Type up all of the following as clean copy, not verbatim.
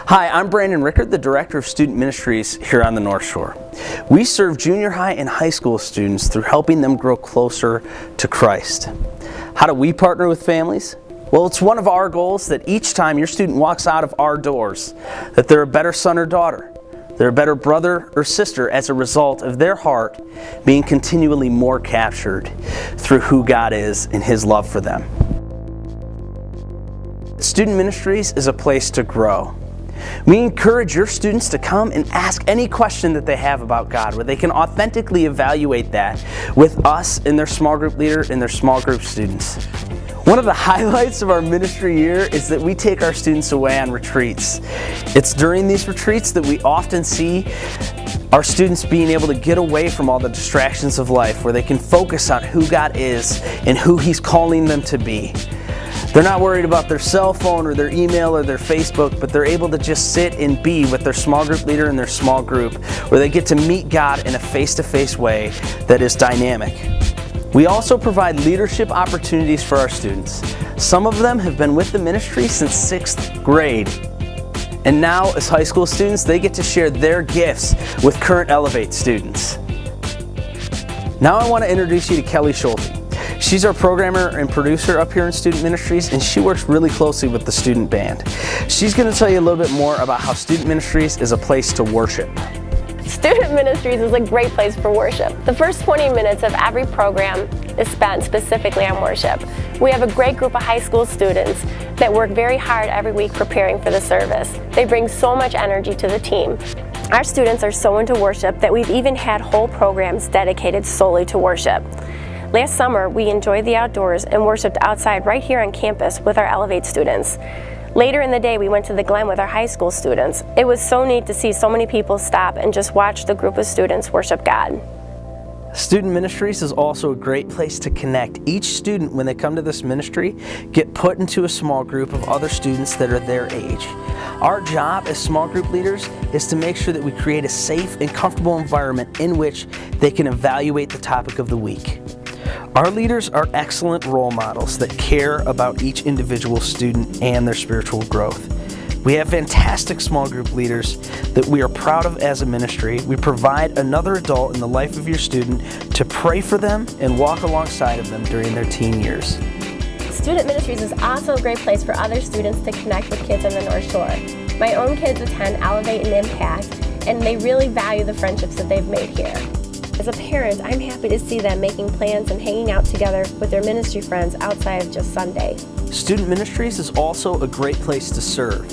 Hi, I'm Brandon Rickard, the Director of Student Ministries here on the North Shore. We serve junior high and high school students through helping them grow closer to Christ. How do we partner with families? Well, it's one of our goals that each time your student walks out of our doors, that they're a better son or daughter, they're a better brother or sister as a result of their heart being continually more captured through who God is and His love for them. Student Ministries is a place to grow. We encourage your students to come and ask any question that they have about God, where they can authentically evaluate that with us and their small group leader and their small group students. One of the highlights of our ministry year is that we take our students away on retreats. It's during these retreats that we often see our students being able to get away from all the distractions of life, where they can focus on who God is and who He's calling them to be. They're not worried about their cell phone or their email or their Facebook, but they're able to just sit and be with their small group leader and their small group, where they get to meet God in a face-to-face way that is dynamic. We also provide leadership opportunities for our students. Some of them have been with the ministry since 6th grade. And now, as high school students, they get to share their gifts with current Elevate students. Now I want to introduce you to Kelly Schulte. She's our programmer and producer up here in Student Ministries, and she works really closely with the student band. She's going to tell you a little bit more about how Student Ministries is a place to worship. Student Ministries is a great place for worship. The first 20 minutes of every program is spent specifically on worship. We have a great group of high school students that work very hard every week preparing for the service. They bring so much energy to the team. Our students are so into worship that we've even had whole programs dedicated solely to worship. Last summer, we enjoyed the outdoors and worshiped outside right here on campus with our Elevate students. Later in the day, we went to the Glen with our high school students. It was so neat to see so many people stop and just watch the group of students worship God. Student Ministries is also a great place to connect. Each student, when they come to this ministry, get put into a small group of other students that are their age. Our job as small group leaders is to make sure that we create a safe and comfortable environment in which they can evaluate the topic of the week. Our leaders are excellent role models that care about each individual student and their spiritual growth. We have fantastic small group leaders that we are proud of as a ministry. We provide another adult in the life of your student to pray for them and walk alongside of them during their teen years. Student Ministries is also a great place for other students to connect with kids on the North Shore. My own kids attend Elevate and Impact, and they really value the friendships that they've made here. As a parent, I'm happy to see them making plans and hanging out together with their ministry friends outside of just Sunday. Student Ministries is also a great place to serve.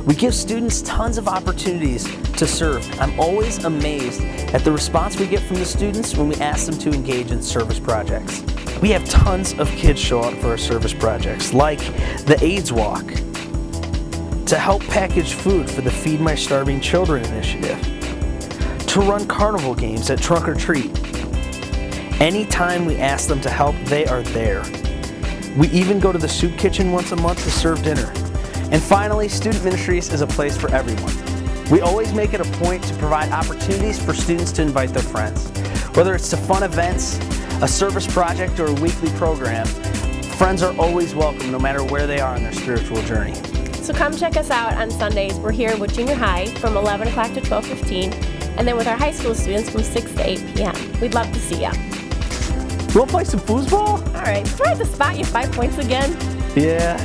We give students tons of opportunities to serve. I'm always amazed at the response we get from the students when we ask them to engage in service projects. We have tons of kids show up for our service projects, like the AIDS Walk, to help package food for the Feed My Starving Children initiative, to run carnival games at Trunk or Treat. Anytime we ask them to help, they are there. We even go to the soup kitchen once a month to serve dinner. And finally, Student Ministries is a place for everyone. We always make it a point to provide opportunities for students to invite their friends. Whether it's to fun events, a service project, or a weekly program, friends are always welcome no matter where they are in their spiritual journey. So come check us out on Sundays. We're here with junior high from 11 o'clock to 12:15, and then with our high school students from 6 to 8 p.m. We'd love to see you. You want to play some foosball? All right, do I have to spot you 5 points again? Yeah.